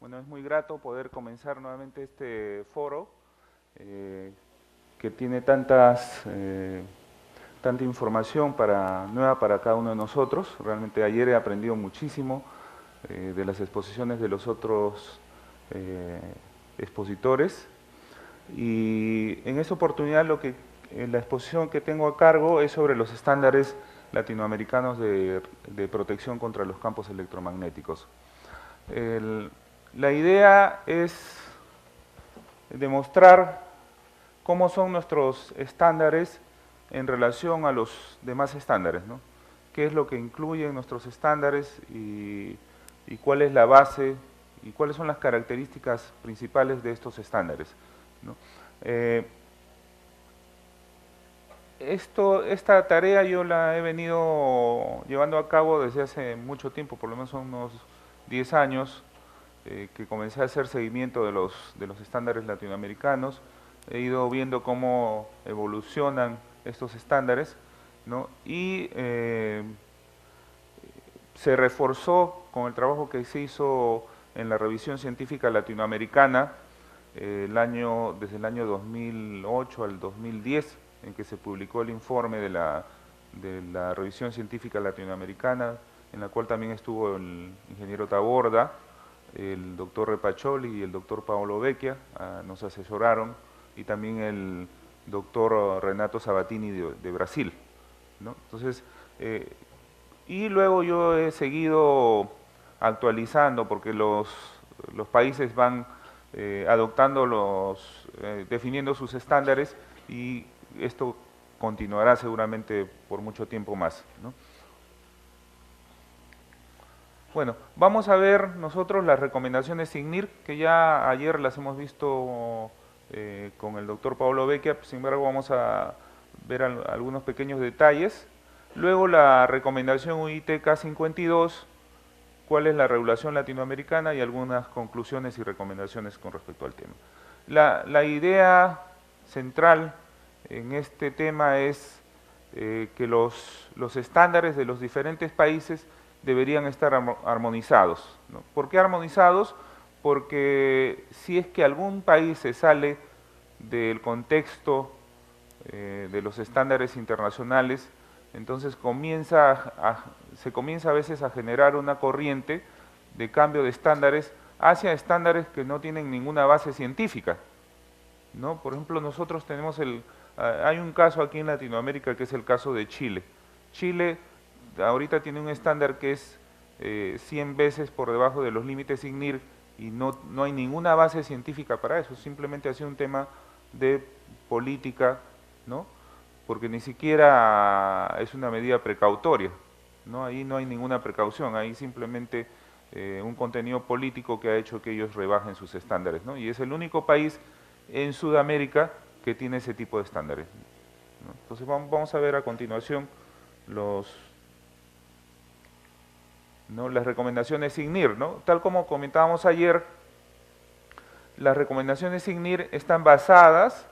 Bueno, es muy grato poder comenzar nuevamente este foro que tiene tanta información nueva para cada uno de nosotros. Realmente ayer he aprendido muchísimo de las exposiciones de los otros expositores y en esta oportunidad la exposición que tengo a cargo es sobre los estándares latinoamericanos de protección contra los campos electromagnéticos. La idea es demostrar cómo son nuestros estándares en relación a los demás estándares, ¿no? Qué es lo que incluyen nuestros estándares y cuál es la base y cuáles son las características principales de estos estándares, ¿no? Esta tarea yo la he venido llevando a cabo desde hace mucho tiempo, por lo menos son unos 10 años, que comencé a hacer seguimiento de los estándares latinoamericanos. He ido viendo cómo evolucionan estos estándares, ¿no? Y se reforzó con el trabajo que se hizo en la revisión científica latinoamericana desde el año 2008 al 2010, en que se publicó el informe de la revisión científica latinoamericana, en la cual también estuvo el ingeniero Taborda, el doctor Repacholi y el doctor Paolo Vecchia, nos asesoraron, y también el doctor Renato Sabatini de Brasil, ¿no? Entonces, y luego yo he seguido actualizando porque los países van definiendo sus estándares y esto continuará seguramente por mucho tiempo más, ¿no? Bueno, vamos a ver nosotros las recomendaciones SIGNIR, que ya ayer las hemos visto con el doctor Paolo Vecchia, sin embargo vamos a ver algunos pequeños detalles. Luego la recomendación UIT K52, cuál es la regulación latinoamericana y algunas conclusiones y recomendaciones con respecto al tema. La idea central en este tema es que los estándares de los diferentes países deberían estar armonizados, ¿no? ¿Por qué armonizados? Porque si es que algún país se sale del contexto de los estándares internacionales, entonces se comienza a veces a generar una corriente de cambio de estándares hacia estándares que no tienen ninguna base científica, ¿no? Por ejemplo, nosotros hay un caso aquí en Latinoamérica que es el caso de Chile. Chile ahorita tiene un estándar que es 100 veces por debajo de los límites SIGNIR y no hay ninguna base científica para eso, simplemente ha sido un tema de política, ¿no? Porque ni siquiera es una medida precautoria, ¿no? Ahí no hay ninguna precaución, ahí simplemente un contenido político que ha hecho que ellos rebajen sus estándares, ¿no? Y es el único país en Sudamérica que tiene ese tipo de estándares, ¿no? Entonces vamos a ver a continuación las recomendaciones SIGNIR, ¿no? Tal como comentábamos ayer, las recomendaciones SIGNIR están basadas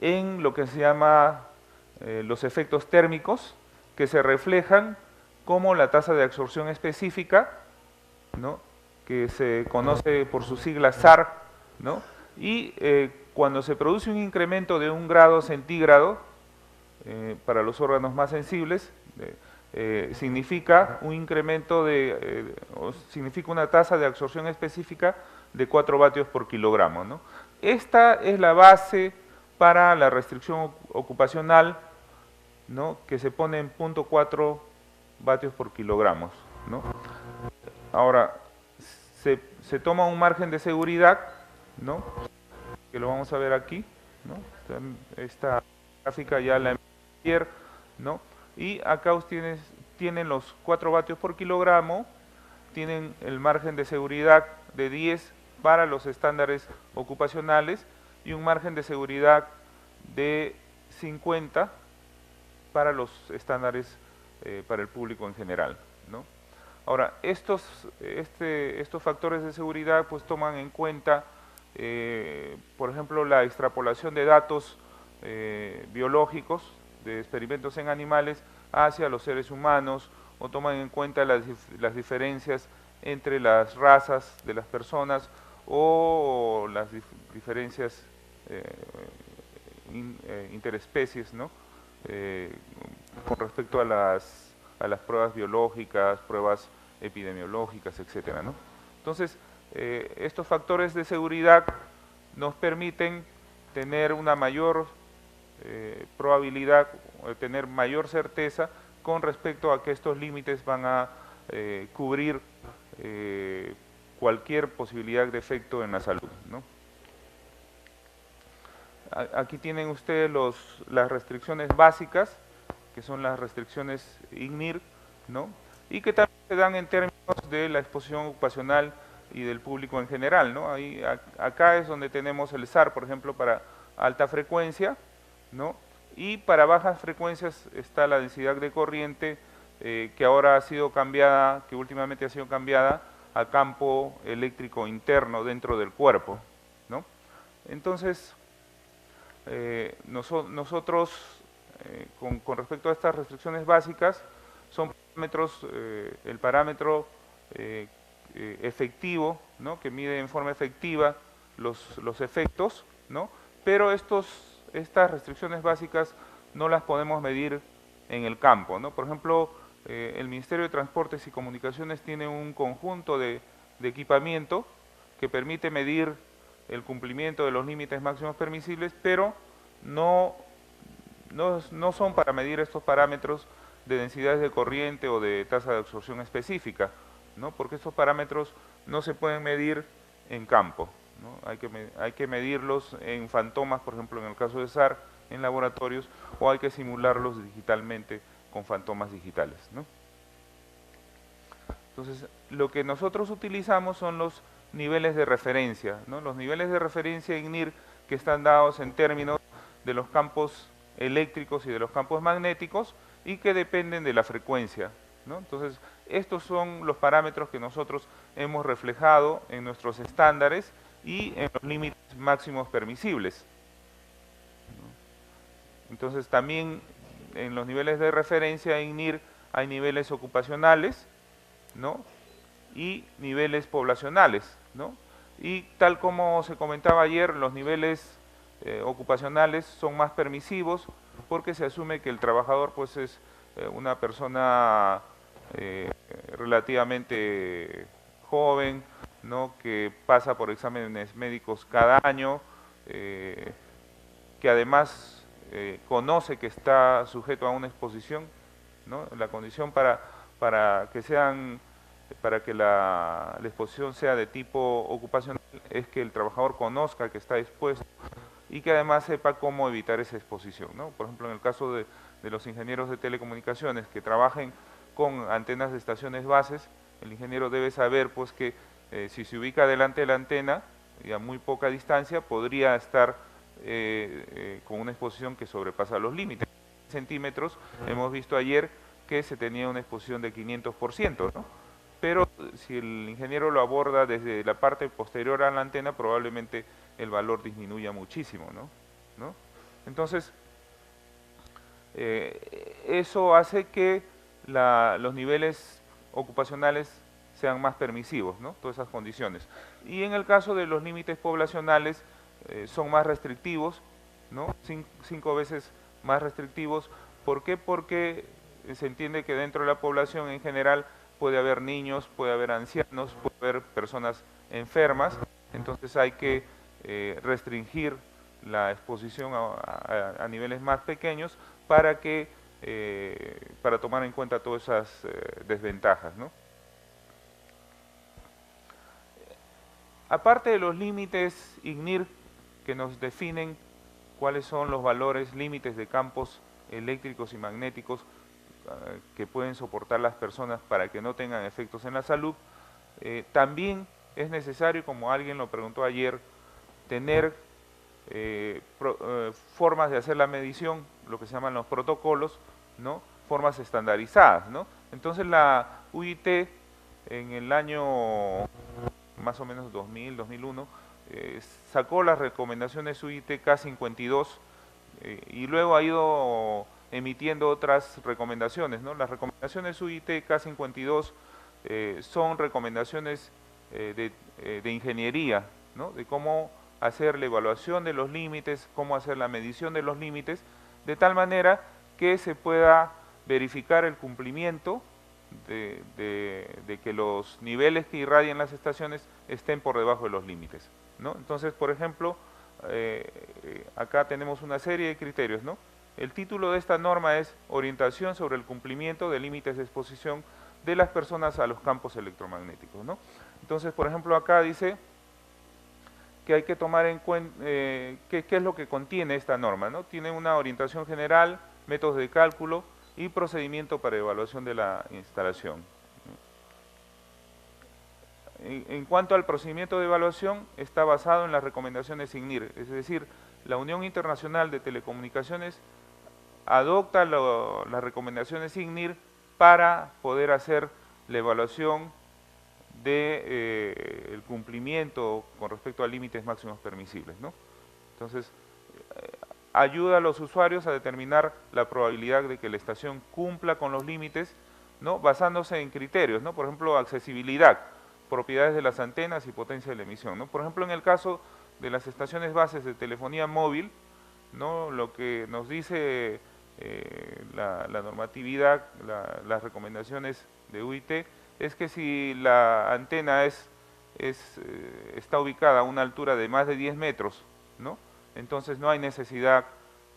en lo que se llama los efectos térmicos, que se reflejan como la tasa de absorción específica, ¿no? Que se conoce por su sigla SAR, ¿no? Y cuando se produce un incremento de 1 grado centígrado para los órganos más sensibles, significa un incremento significa una tasa de absorción específica de 4 vatios por kilogramo, ¿no? Esta es la base para la restricción ocupacional, ¿no? Que se pone en 0.4 vatios por kilogramos, ¿no? Ahora, se toma un margen de seguridad, ¿no? Que lo vamos a ver aquí, ¿no? Esta gráfica ya la ayer, ¿no? Y acá ustedes tienen los 4 vatios por kilogramo, tienen el margen de seguridad de 10 para los estándares ocupacionales y un margen de seguridad de 50 para los estándares para el público en general, ¿no? Ahora, estos factores de seguridad pues toman en cuenta, por ejemplo, la extrapolación de datos biológicos de experimentos en animales hacia los seres humanos, o toman en cuenta las diferencias entre las razas de las personas, o las diferencias interespecies, ¿no? Con respecto a las pruebas biológicas, pruebas epidemiológicas, etcétera, ¿no? Entonces, estos factores de seguridad nos permiten tener una mayor probabilidad, tener mayor certeza con respecto a que estos límites van a cubrir cualquier posibilidad de efecto en la salud, ¿no? Aquí tienen ustedes las restricciones básicas, que son las restricciones IGNIR, ¿no? Y que también se dan en términos de la exposición ocupacional y del público en general, ¿no? Acá es donde tenemos el SAR, por ejemplo, para alta frecuencia, ¿no? Y para bajas frecuencias está la densidad de corriente, que ahora ha sido cambiada, que últimamente ha sido cambiada a campo eléctrico interno dentro del cuerpo, ¿no? Entonces, nosotros, con respecto a estas restricciones básicas, son parámetros, el parámetro efectivo, ¿no? Que mide en forma efectiva los efectos, ¿no? Pero estas restricciones básicas no las podemos medir en el campo, ¿no? Por ejemplo, el Ministerio de Transportes y Comunicaciones tiene un conjunto de equipamiento que permite medir el cumplimiento de los límites máximos permisibles, pero no son para medir estos parámetros de densidades de corriente o de tasa de absorción específica, ¿no? Porque estos parámetros no se pueden medir en campo, ¿no? Hay que medirlos en fantomas, por ejemplo, en el caso de SAR, en laboratorios, o hay que simularlos digitalmente con fantomas digitales, ¿no? Entonces, lo que nosotros utilizamos son los niveles de referencia, ¿no? Los niveles de referencia IGNIR que están dados en términos de los campos eléctricos y de los campos magnéticos y que dependen de la frecuencia, ¿no? Entonces, estos son los parámetros que nosotros hemos reflejado en nuestros estándares y en los límites máximos permisibles, ¿no? Entonces, también en los niveles de referencia IGNIR hay niveles ocupacionales, ¿no? Y niveles poblacionales, ¿no? Y tal como se comentaba ayer, los niveles ocupacionales son más permisivos porque se asume que el trabajador pues es una persona relativamente joven, ¿no? Que pasa por exámenes médicos cada año, que además conoce que está sujeto a una exposición, ¿no? La condición para que la exposición sea de tipo ocupacional es que el trabajador conozca que está expuesto y que además sepa cómo evitar esa exposición, ¿no? Por ejemplo, en el caso de los ingenieros de telecomunicaciones que trabajen con antenas de estaciones bases, el ingeniero debe saber pues que si se ubica delante de la antena y a muy poca distancia podría estar con una exposición que sobrepasa los límites. Centímetros, hemos visto ayer que se tenía una exposición de 500%, ¿no? Pero si el ingeniero lo aborda desde la parte posterior a la antena, probablemente el valor disminuya muchísimo, ¿no? Entonces, eso hace que los niveles ocupacionales sean más permisivos, ¿no? Todas esas condiciones. Y en el caso de los límites poblacionales, son más restrictivos, ¿no? 5 veces más restrictivos. ¿Por qué? Porque se entiende que dentro de la población en general puede haber niños, puede haber ancianos, puede haber personas enfermas, entonces hay que restringir la exposición a niveles más pequeños para tomar en cuenta todas esas desventajas, ¿no? Aparte de los límites IGNIR que nos definen cuáles son los valores límites de campos eléctricos y magnéticos que pueden soportar las personas para que no tengan efectos en la salud, también es necesario, como alguien lo preguntó ayer, tener formas de hacer la medición, lo que se llaman los protocolos, ¿no? Formas estandarizadas, ¿no? Entonces la UIT en el año más o menos 2000, 2001, sacó las recomendaciones UIT K52 y luego ha ido emitiendo otras recomendaciones, ¿no? Las recomendaciones UIT K52 son recomendaciones de ingeniería, ¿no? De cómo hacer la evaluación de los límites, cómo hacer la medición de los límites, de tal manera que se pueda verificar el cumplimiento de que los niveles que irradian las estaciones estén por debajo de los límites, ¿no? Entonces, por ejemplo, acá tenemos una serie de criterios, ¿no? El título de esta norma es Orientación sobre el cumplimiento de límites de exposición de las personas a los campos electromagnéticos, ¿no? Entonces, por ejemplo, acá dice que hay que tomar en cuenta qué es lo que contiene esta norma, ¿no? Tiene una orientación general, métodos de cálculo y procedimiento para evaluación de la instalación. En cuanto al procedimiento de evaluación, está basado en las recomendaciones SIGNIR, es decir, la Unión Internacional de Telecomunicaciones adopta las recomendaciones SIGNIR para poder hacer la evaluación de el cumplimiento con respecto a límites máximos permisibles, ¿no? Entonces, ayuda a los usuarios a determinar la probabilidad de que la estación cumpla con los límites, ¿no? Basándose en criterios, ¿no? Por ejemplo, accesibilidad, propiedades de las antenas y potencia de la emisión, ¿no? Por ejemplo, en el caso de las estaciones bases de telefonía móvil, ¿no? Lo que nos dice la normatividad, las recomendaciones de UIT, es que si la antena está ubicada a una altura de más de 10 metros, ¿no? Entonces no hay necesidad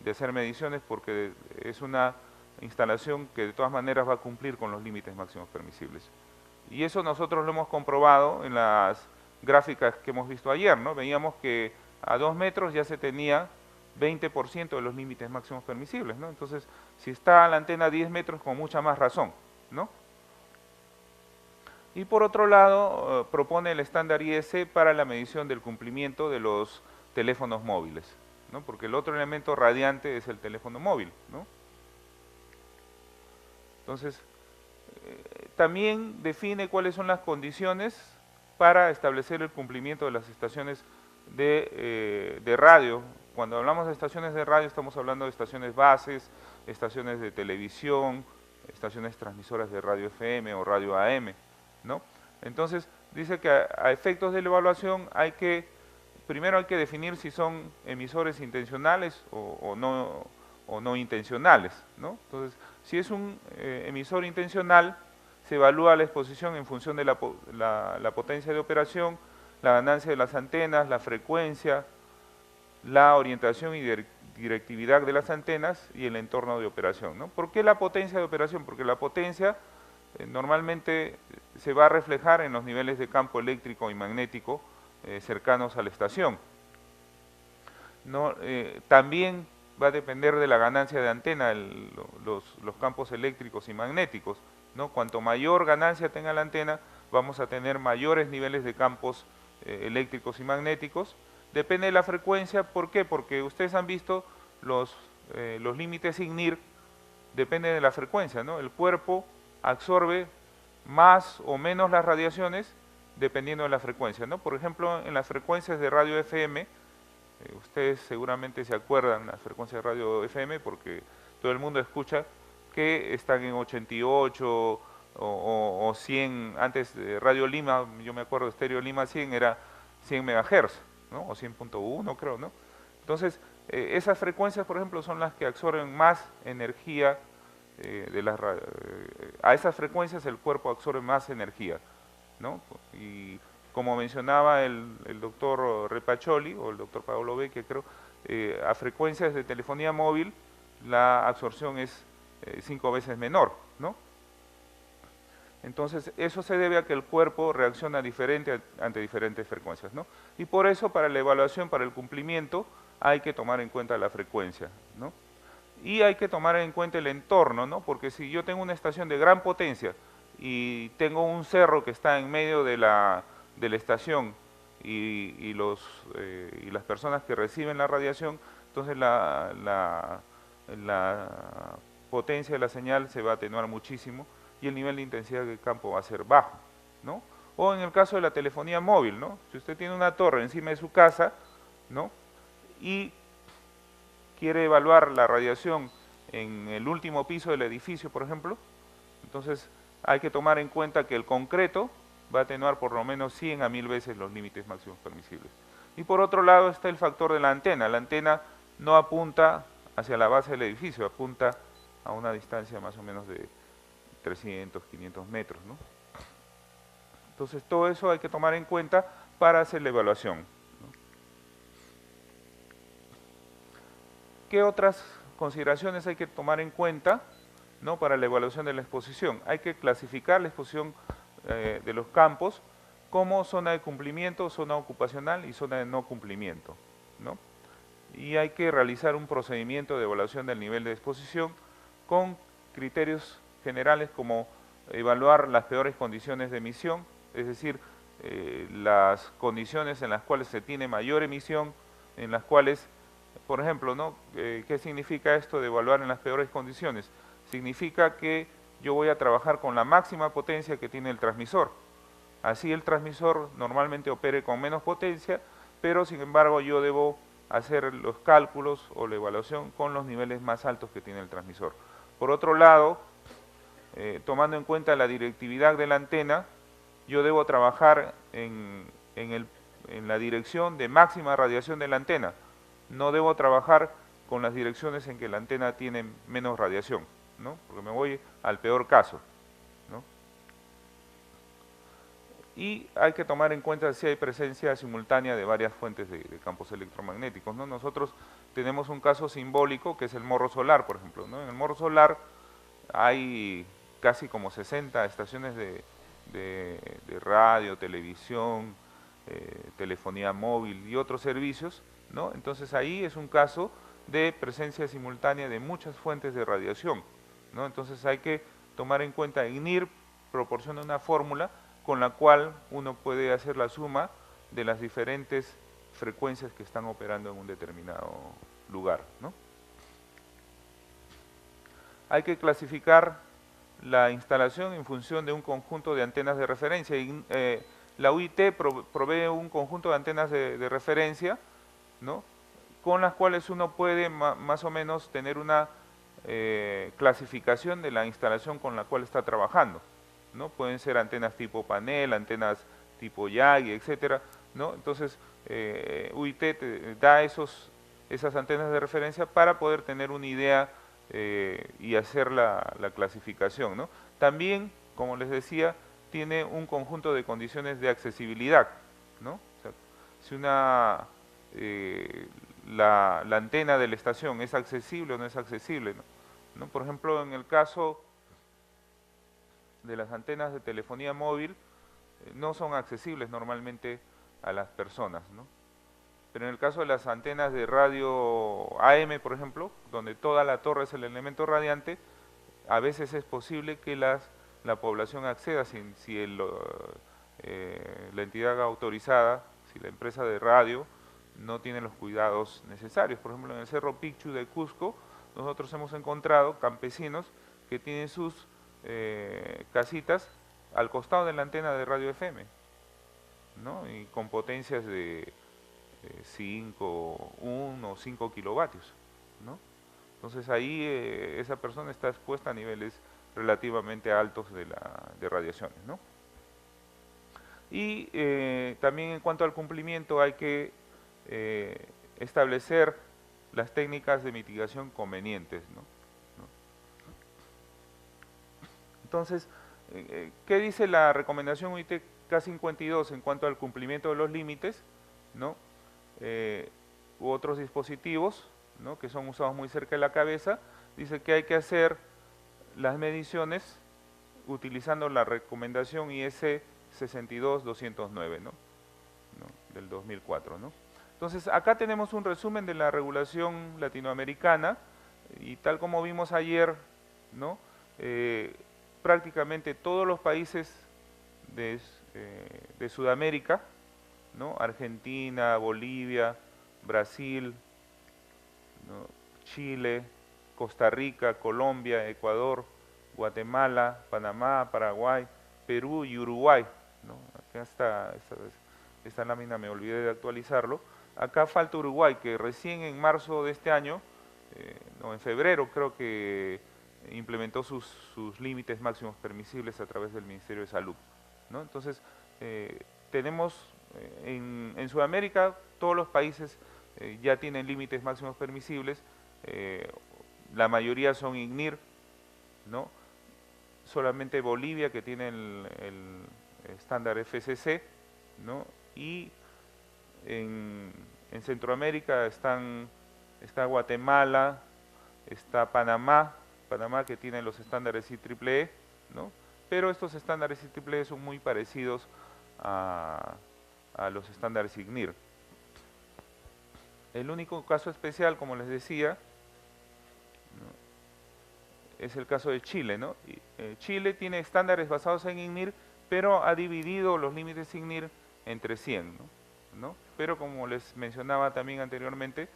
de hacer mediciones porque es una instalación que de todas maneras va a cumplir con los límites máximos permisibles. Y eso nosotros lo hemos comprobado en las gráficas que hemos visto ayer, ¿no? Veíamos que a 2 metros ya se tenía 20% de los límites máximos permisibles, ¿no? Entonces, si está la antena a 10 metros, con mucha más razón, ¿no? Y por otro lado, propone el estándar IEC para la medición del cumplimiento de los teléfonos móviles, ¿no? Porque el otro elemento radiante es el teléfono móvil, ¿no? Entonces, también define cuáles son las condiciones para establecer el cumplimiento de las estaciones de radio. Cuando hablamos de estaciones de radio estamos hablando de estaciones bases, estaciones de televisión, estaciones transmisoras de radio FM o radio AM, ¿no? Entonces, dice que a efectos de la evaluación primero hay que definir si son emisores intencionales o no intencionales, ¿no? Entonces, si es un emisor intencional, se evalúa la exposición en función de la potencia de operación, la ganancia de las antenas, la frecuencia, la orientación y directividad de las antenas y el entorno de operación, ¿no? ¿Por qué la potencia de operación? Porque la potencia normalmente se va a reflejar en los niveles de campo eléctrico y magnético cercanos a la estación. ¿No? También va a depender de la ganancia de antena, los campos eléctricos y magnéticos, ¿no? Cuanto mayor ganancia tenga la antena, vamos a tener mayores niveles de campos eléctricos y magnéticos. Depende de la frecuencia, ¿por qué? Porque ustedes han visto los límites SIGNIR, depende de la frecuencia, ¿no? El cuerpo absorbe más o menos las radiaciones dependiendo de la frecuencia, ¿no? Por ejemplo, en las frecuencias de radio FM, ustedes seguramente se acuerdan las frecuencias de radio FM porque todo el mundo escucha que están en 88 o 100, antes de Radio Lima, yo me acuerdo de Stereo Lima 100 era 100 MHz, ¿no? O 100.1 creo, ¿no? Entonces, esas frecuencias, por ejemplo, son las que absorben más energía a esas frecuencias el cuerpo absorbe más energía, ¿no? Y como mencionaba el doctor Repacholi, o el doctor Paolo Becchia, creo, a frecuencias de telefonía móvil la absorción es 5 veces menor, ¿no? Entonces, eso se debe a que el cuerpo reacciona diferente ante diferentes frecuencias, ¿no? Y por eso, para la evaluación, para el cumplimiento, hay que tomar en cuenta la frecuencia, ¿no? Y hay que tomar en cuenta el entorno, ¿no? Porque si yo tengo una estación de gran potencia y tengo un cerro que está en medio de la estación y las personas que reciben la radiación, entonces la potencia de la señal se va a atenuar muchísimo y el nivel de intensidad del campo va a ser bajo, ¿no? O en el caso de la telefonía móvil, ¿no? Si usted tiene una torre encima de su casa, ¿no? Y quiere evaluar la radiación en el último piso del edificio, por ejemplo, entonces hay que tomar en cuenta que el concreto va a atenuar por lo menos 100 a 1000 veces los límites máximos permisibles. Y por otro lado está el factor de la antena. La antena no apunta hacia la base del edificio, apunta a una distancia más o menos de 300, 500 metros, ¿no? Entonces todo eso hay que tomar en cuenta para hacer la evaluación, ¿no? ¿Qué otras consideraciones hay que tomar en cuenta, ¿no?, para la evaluación de la exposición? Hay que clasificar la exposición de los campos como zona de cumplimiento, zona ocupacional y zona de no cumplimiento, ¿no? Y hay que realizar un procedimiento de evaluación del nivel de exposición con criterios generales como evaluar las peores condiciones de emisión, es decir, las condiciones en las cuales se tiene mayor emisión, en las cuales, por ejemplo, ¿no?, ¿qué significa esto de evaluar en las peores condiciones? Significa que yo voy a trabajar con la máxima potencia que tiene el transmisor. Así el transmisor normalmente opere con menos potencia, pero sin embargo yo debo hacer los cálculos o la evaluación con los niveles más altos que tiene el transmisor. Por otro lado, tomando en cuenta la directividad de la antena, yo debo trabajar en la dirección de máxima radiación de la antena. No debo trabajar con las direcciones en que la antena tiene menos radiación, ¿no?, porque me voy al peor caso, ¿no? Y hay que tomar en cuenta si hay presencia simultánea de varias fuentes de campos electromagnéticos, ¿no? Nosotros tenemos un caso simbólico que es el morro solar, por ejemplo, ¿no? En el morro solar hay casi como 60 estaciones de radio, televisión, telefonía móvil y otros servicios, ¿no? Entonces ahí es un caso de presencia simultánea de muchas fuentes de radiación, ¿no? Entonces hay que tomar en cuenta, IGNIR proporciona una fórmula con la cual uno puede hacer la suma de las diferentes frecuencias que están operando en un determinado lugar, ¿no? Hay que clasificar la instalación en función de un conjunto de antenas de referencia. La UIT provee un conjunto de antenas de referencia, ¿no?, con las cuales uno puede más o menos tener una clasificación de la instalación con la cual está trabajando, ¿no? Pueden ser antenas tipo panel, antenas tipo Yagi, etcétera, ¿no? Entonces, UIT te da esas antenas de referencia para poder tener una idea y hacer la clasificación, ¿no? También, como les decía, tiene un conjunto de condiciones de accesibilidad, ¿no? O sea, si la antena de la estación es accesible o no es accesible, ¿no? Por ejemplo, en el caso de las antenas de telefonía móvil, no son accesibles normalmente a las personas, ¿no? Pero en el caso de las antenas de radio AM, por ejemplo, donde toda la torre es el elemento radiante, a veces es posible que la población acceda si la entidad autorizada, si la empresa de radio no tiene los cuidados necesarios. Por ejemplo, en el Cerro Picchu de Cusco, nosotros hemos encontrado campesinos que tienen sus casitas al costado de la antena de radio FM, ¿no?, y con potencias de 1 o 5 kilovatios, ¿no? Entonces ahí esa persona está expuesta a niveles relativamente altos de radiaciones, ¿no? Y también en cuanto al cumplimiento hay que establecer las técnicas de mitigación convenientes, ¿no? Entonces, ¿qué dice la recomendación UIT K52 en cuanto al cumplimiento de los límites, ¿no?, u otros dispositivos, ¿no?, que son usados muy cerca de la cabeza? Dice que hay que hacer las mediciones utilizando la recomendación IS 62209, ¿no?, del 2004, ¿no? Entonces, acá tenemos un resumen de la regulación latinoamericana y tal como vimos ayer, ¿no?, prácticamente todos los países de Sudamérica, ¿no?, Argentina, Bolivia, Brasil, ¿no?, Chile, Costa Rica, Colombia, Ecuador, Guatemala, Panamá, Paraguay, Perú y Uruguay, ¿no? Acá está esta lámina, me olvidé de actualizarlo. Acá falta Uruguay, que recién en marzo de este año, no, en febrero creo que implementó sus límites máximos permisibles a través del Ministerio de Salud, ¿no? Entonces, tenemos en Sudamérica todos los países ya tienen límites máximos permisibles, la mayoría son IGNIR, ¿no? Solamente Bolivia que tiene el estándar FCC, ¿no? Y en Centroamérica está Guatemala, está Panamá que tiene los estándares IEEE, ¿no? Pero estos estándares IEEE son muy parecidos a los estándares IGNIR. El único caso especial, como les decía, ¿no?, es el caso de Chile, ¿no? Chile tiene estándares basados en IGNIR, pero ha dividido los límites IGNIR entre 100, ¿no? Pero como les mencionaba también anteriormente,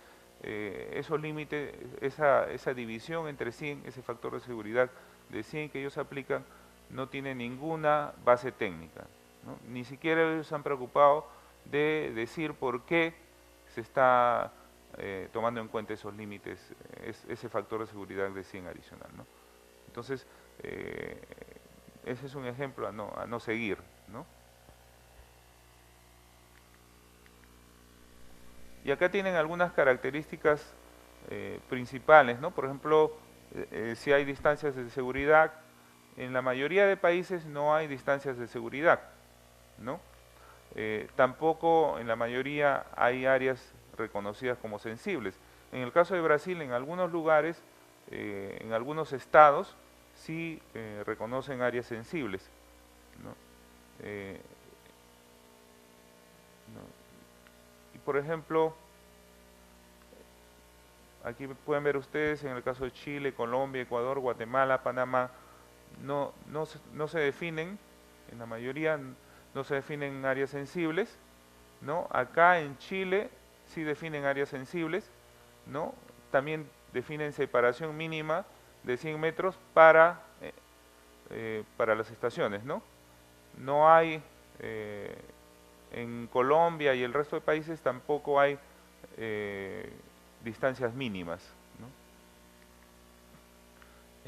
esos límites, esa división entre 100, ese factor de seguridad de 100 que ellos aplican, no tiene ninguna base técnica, ¿no? Ni siquiera ellos se han preocupado de decir por qué se está tomando en cuenta esos límites, ese factor de seguridad de 100 adicional, ¿no? Entonces, ese es un ejemplo a no seguir, ¿no? Y acá tienen algunas características principales, ¿no? Por ejemplo, si hay distancias de seguridad, en la mayoría de países no hay distancias de seguridad, ¿no? Tampoco en la mayoría hay áreas reconocidas como sensibles. En el caso de Brasil, en algunos lugares, en algunos estados, sí reconocen áreas sensibles, ¿no? Y por ejemplo, aquí pueden ver ustedes en el caso de Chile, Colombia, Ecuador, Guatemala, Panamá, no se definen, en la mayoría no se definen áreas sensibles, ¿no? Acá en Chile sí definen áreas sensibles, ¿no? También definen separación mínima de 100 metros para las estaciones, ¿no? No hay, en Colombia y el resto de países tampoco hay distancias mínimas, ¿no?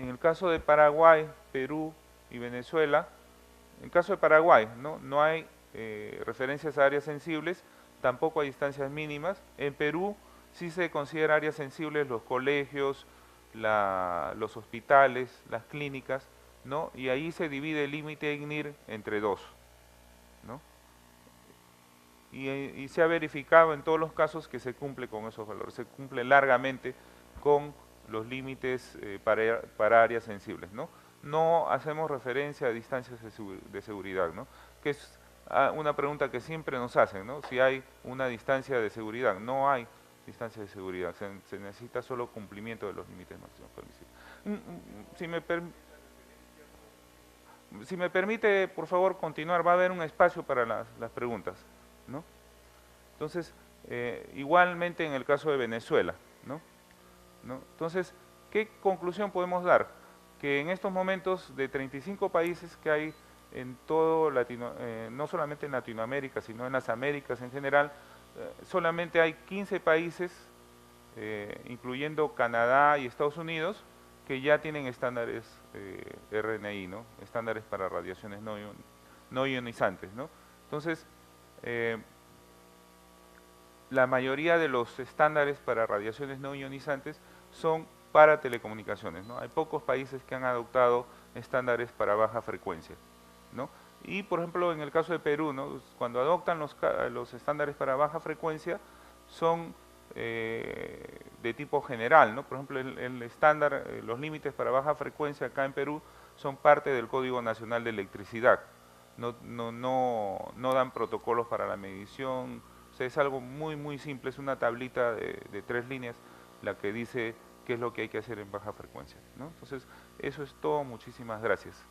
En el caso de Paraguay, Perú y Venezuela, en el caso de Paraguay, no hay referencias a áreas sensibles, tampoco hay distancias mínimas. En Perú sí se considera áreas sensibles los colegios, los hospitales, las clínicas, ¿no? Y ahí se divide el límite IGNIR entre 2, ¿no? Y se ha verificado en todos los casos que se cumple con esos valores, se cumple largamente con los límites para áreas sensibles, ¿no? No hacemos referencia a distancias de seguridad, ¿no? Que es una pregunta que siempre nos hacen, ¿no? Si hay una distancia de seguridad. No hay distancia de seguridad, se necesita solo cumplimiento de los límites máximos permisibles. Si me permite, por favor, continuar, va a haber un espacio para las preguntas, ¿no? Entonces, igualmente en el caso de Venezuela, ¿no? Entonces, ¿qué conclusión podemos dar? Que en estos momentos de 35 países que hay en todo no solamente en Latinoamérica, sino en las Américas en general, solamente hay 15 países, incluyendo Canadá y Estados Unidos, que ya tienen estándares RNI, ¿no? Estándares para radiaciones no ionizantes, ¿no? Entonces, la mayoría de los estándares para radiaciones no ionizantes son para telecomunicaciones, ¿no? Hay pocos países que han adoptado estándares para baja frecuencia, ¿no? Y por ejemplo en el caso de Perú, ¿no?, cuando adoptan los estándares para baja frecuencia son de tipo general, ¿no? Por ejemplo el estándar, los límites para baja frecuencia acá en Perú son parte del Código Nacional de Electricidad, no dan protocolos para la medición. O sea, es algo muy simple, es una tablita de 3 líneas la que dice qué es lo que hay que hacer en baja frecuencia, ¿no? Entonces, eso es todo, muchísimas gracias.